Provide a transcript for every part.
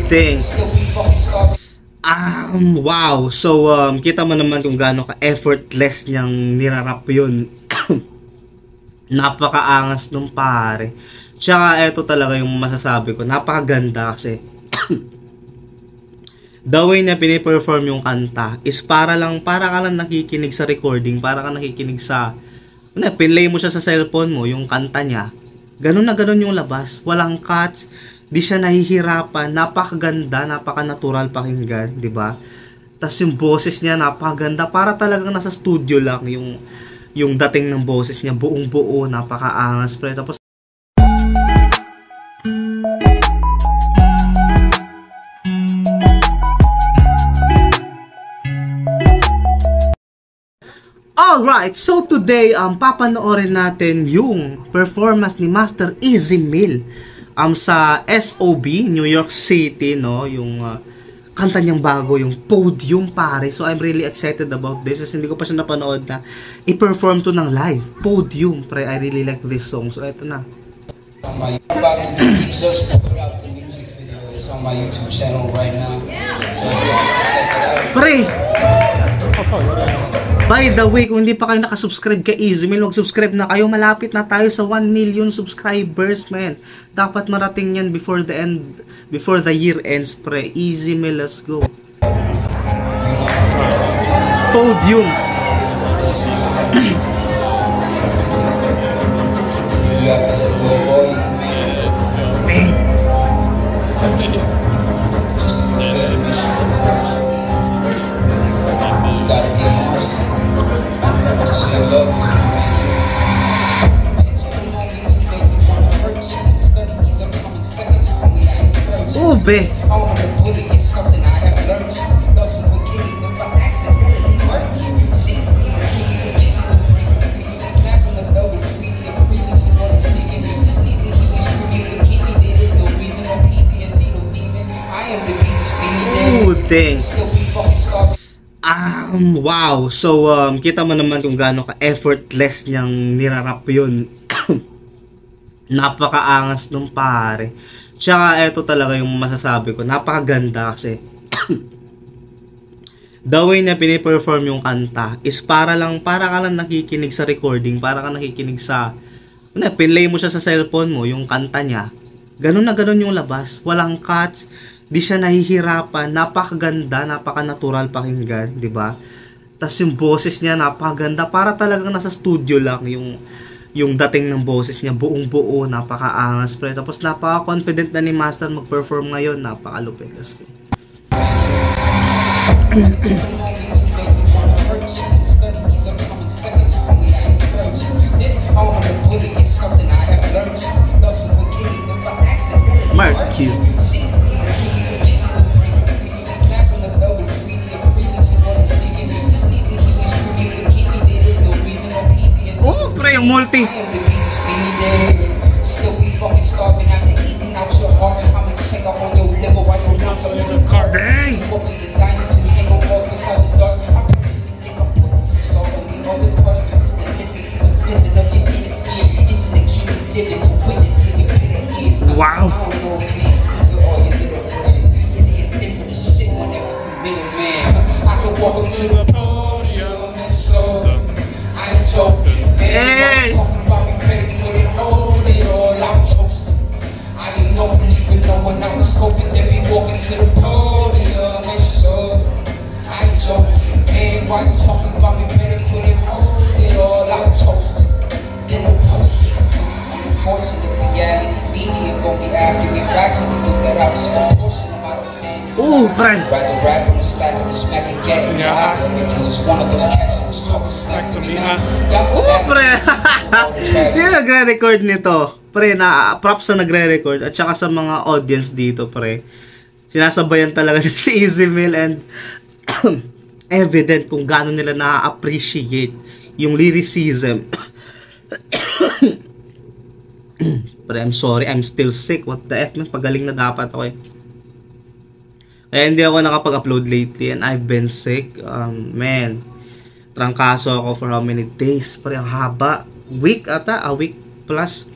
dang. Wow. So, kita mo naman kung gaano ka-effortless niyang nirarap yun. Napakaangas nung pare. Tsaka, eto talaga yung masasabi ko. Napakaganda kasi. The way na piniperform yung kanta is para ka lang nakikinig sa recording. Para ka nakikinig sa... pinlay mo siya sa cellphone mo, yung kanta niya. Ganun na ganun yung labas. Walang cuts. Di siya nahihirapan, napakaganda, napaka-natural pakinggan, di ba? Tas yung boses niya napakaganda, para talagang nasa studio lang yung dating ng boses niya, buong-buo, napakaangas pre. Tapos alright, so today papanoorin natin yung performance ni Master Easy Mill sa SOB, New York City, no? Yung kanta niyang bago, yung Podium, pare. So, I'm really excited about this. Kasi hindi ko pa siya napanood na i-perform to ng live. Podium, pre. I really like this song. So, eto na. Just put out the music video. It's on my YouTube channel right now. So, if you want to check it out. Pre! By the way, kung hindi pa kayo nakasubscribe kay Easy Mill, mag-subscribe na kayo. Malapit na tayo sa 1 million subscribers, man. Dapat marating yan before the year ends, pre. Easy Mill, let's go. Podium. You have to let go of all you made. Just to fulfill the mission. You gotta be a monster. To say I love you is gonna make you. Picture the moment you make me wanna hurt you. Study these upcoming seconds, homie, I encourage you. Oh, be. I'm gonna bully is something I have learned. Love to forgive me if I accidentally murk you. She's these are keys and kick you with break graffiti. Just snap on the velvet sweetie and freely to what I'm seeking. Just need to hear you screaming, forgive me. There is no reason, no PTSD, no demon. I am the beast's feeding. Oh, dang. Still be fucking starving. Wow. So, kita mo naman kung gaano ka-effortless niyang nirarap yun. Napakaangas nung pare. Tsaka, eto talaga yung masasabi ko. Napakaganda kasi. The way na piniperform yung kanta is para ka lang nakikinig sa recording. Para ka nakikinig sa... pinlay mo siya sa cellphone mo, yung kanta niya. Ganun na ganun yung labas. Walang cuts. Di siya nahihirapan, napakaganda, napaka-natural pakinggan, di ba? Tas yung boses niya napakaganda, para talagang nasa studio lang yung dating ng boses niya, buong-buo, napakaangas pre. Tapos napaka-confident na ni Master mag-perform ngayon, napakalupit. Let's go. Mark you. Oh, pre, yung multi. Still be fucking starving after eating out your heart. I'ma check out on your liver while your lungs are in the car. What we designed to hang on walls beside the dust. I personally think I'm putting some salt on the other brush. Just to listen to the visit of your inner skin. Itching to keep it living, to witness in your bitter ear. Wow. I don't know if you listen to all your little friends. You're damn different as shit whenever you been a man. I can walk up to the podium and show I ain't joking. Hey. Talking about me, ready to it, hold it all, I'm toasted. I ain't no for leaving no one out scoping. Then we walking to the podium and show I ain't joking. Man, why you talking about me, ready to it, hold it all, I'm toasted. Then I'm posted. Unfortunate reality, media gon' be after me. Facts and we do that out just a portion of my insanity. Oh, man. Rather rap on the slack on the smack and get in your eye. If you was one of those cats who was talking smack to me now, y'all still Oh, pre. Sino nagre-record nito? Pre, props na nagre-record at saka sa mga audience dito, pre. Sinasabayan talaga si Easy Mill and evident kung gaano nila na-appreciate yung lyricism. Pre, I'm sorry, I'm still sick. What the F, man? Pagaling na dapat ako eh. Kaya hindi ako nakapag-upload lately and I've been sick. Man, trangkaso ako for how many days? Pre, ang haba. Week ata, a week plus.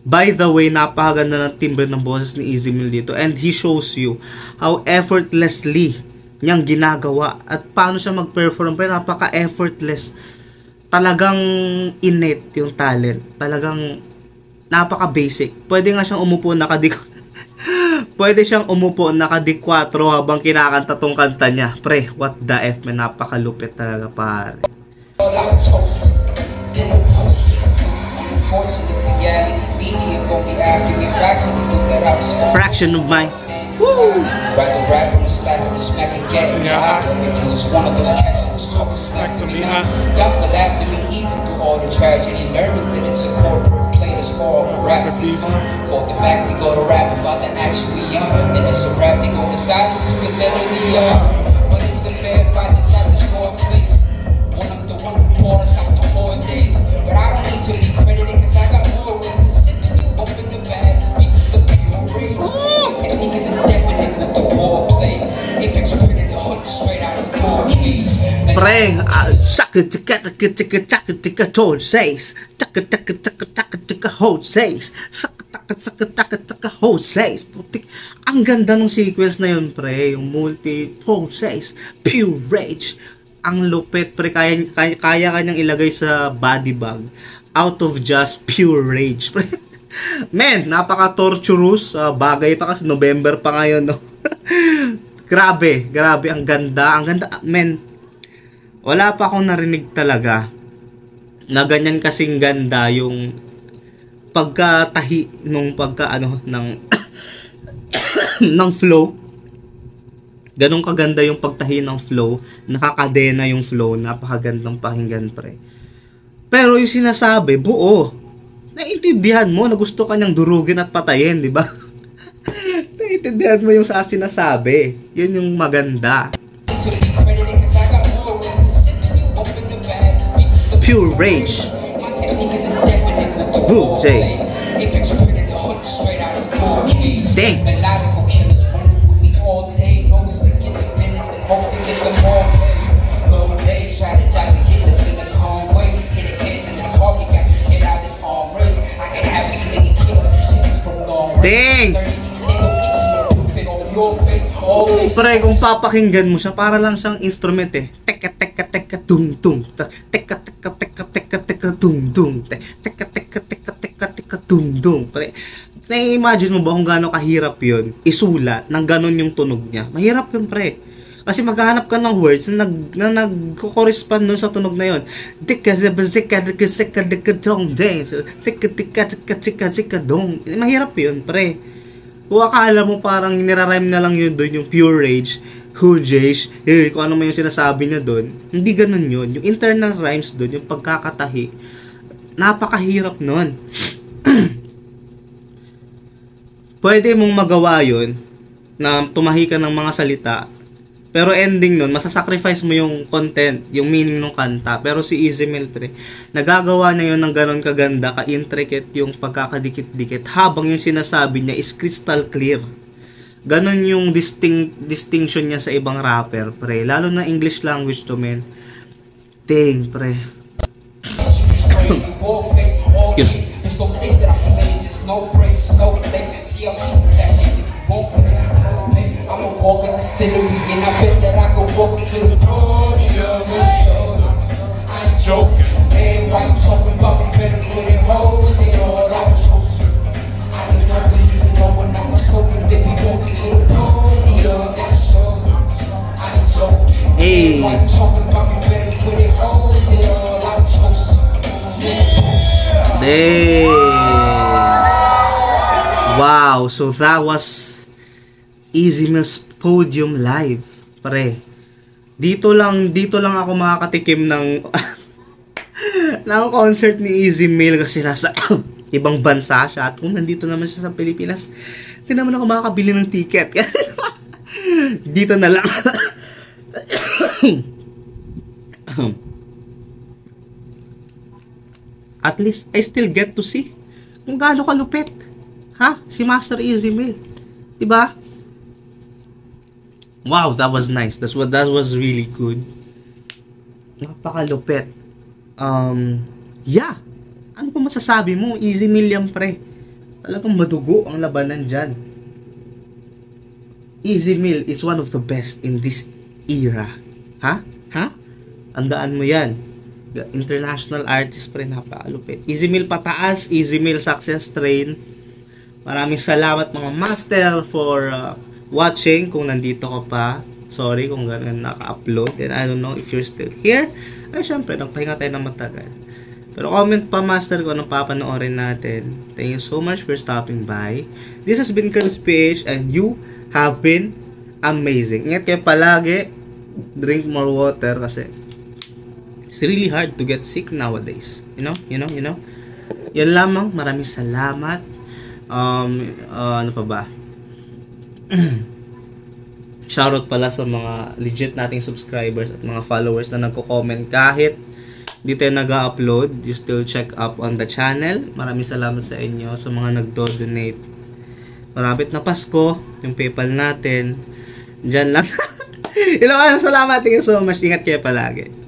By the way, napakaganda ng timbre ng boses ni Easy Mill dito, and he shows you how effortlessly niyang ginagawa at paano siya mag-perform. Pero napaka-effortless. Talagang innate yung talent. Talagang napaka-basic. Pwede nga siyang umupo Pwede siyang umupo nakadi-4 habang kinakanta tong kanta niya. Pre, what the F, man, napakalupit talaga, pare. Fraction of my woo! Rather rap on the slack on the smack and get in your eye. If you was one of those cats who was talking smack to me now, y'all still after me even through all the tragedy. Learning that it's a corporate play to score for rap to be fun. For the back we go to rap about the action we young. Then it's a rap, they go decide who's considered the young. But it's a fair fight, decide to score a place. I'm the one who brought us out the whole days. But I don't need to be credited cause I got more ways to sip and you open the bag just because of pure rage. Technique is indefinite with the ball play. Apex printed the hook straight out of your cage. Pre, chaka hold says, chaka hold says, chaka hold says. Putik, ang ganda ng sequence na yun, pre, yung multi hold says, pure rage. Ang lupit, pre, kaya kanyang ilagay sa body bag out of just pure rage, pre. Men, napaka-torturous, bagay pa kasi November pa ngayon, no? grabe, ang ganda, men. Wala pa akong narinig talaga na ganyan kasing ganda yung pagkatahi ng ng flow. Ganun kaganda yung pagtahi ng flow, nakakadena yung flow, napakagandang pakinggan, pre. Pero yung sinasabi, buo. Naiintindihan mo na gusto ka niyang durugin at patayin, di ba? Naiintindihan mo yung sa sinasabi. Yun yung maganda. Pure rage. Boo, Jay. Dang. Dang! Pre, kung papakinggan mo siya, para lang siyang instrument eh. Teka teka teka tung tung. Teka teka teka teka teka tung tung. Teka teka teka teka teka tung tung. Pre, na-imagine mo ba kung gaano kahirap yun? Isulat ng ganon yung tunog niya. Mahirap yun, pre. Kasi maghahanap ka ng words na nagko-correspond nun sa tunog na yun. Mahirap yun, pre. Kung akala mo parang nirarhyme na lang yun doon, yung pure rage, hujage, kung ano man yung sinasabi niya doon, hindi ganun yun. Yung internal rhymes doon, yung pagkakatahi, napakahirap nun. Pwede mong magawa yun, na tumahi ka ng mga salita, pero ending nun, masasacrifice mo yung content, yung meaning ng kanta. Pero si Easy Mill, pre, nagagawa na yun ng ganon kaganda, ka-intricate yung pagkakadikit-dikit, habang yung sinasabi niya is crystal clear. Ganon yung distinction niya sa ibang rapper, pre. Lalo na English language to, men. Dang, pre. Excuse. I'ma walk at the distillery and I bet that I could walk to the podium and show them I ain't joking. Man, why you talking about me? Better put it hold it all out. I ain't nothing even know when I'm scoping. They be walking to the podium and show them I ain't joking. Man, why you talking about me? Better put it hold it all out. Damn. Wow, so that was Easy Mill's Podium Live, pre. Dito lang ako makakatikim ng ng concert ni Easy Mill kasi nasa ibang bansa siya, at kung nandito naman siya sa Pilipinas, hindi naman ako makakabili ng ticket. Dito na lang. At least I still get to see kung gaano kalupit, ha? Si Master Easy Mill, 'di ba? Wow, that was nice. That was really good. Napakalupit. Yeah. Ano pa masasabi mo? Easy Mill yan, pre. Talagang madugo ang labanan dyan. Easy Meal is one of the best in this era. Ha? Ha? Tandaan mo yan. The international artist pa rin, napakalupit. Easy Meal pataas, Easy Meal success train. Maraming salamat mga master for watching. Kung nandito ka pa, sorry kung ganun naka-upload. And I don't know if you're still here. Ay, syempre, nagpahinga tayo ng matagal. Pero comment pa, master, kung anong papanoorin natin. Thank you so much for stopping by. This has been Curls PH and you have been amazing. Ingat kayo palagi. Drink more water kasi it's really hard to get sick nowadays. You know? Yan lamang. Maraming salamat. Ano pa ba? Shoutout pala sa mga legit nating subscribers at mga followers na nagko-comment kahit di tayo nag-upload. You still check up on the channel. Maraming salamat sa inyo, sa mga nagdo-donate. Marapit na Pasko, yung PayPal natin. Diyan lang. Salamat. Thank you so much. Ingat kayo palagi.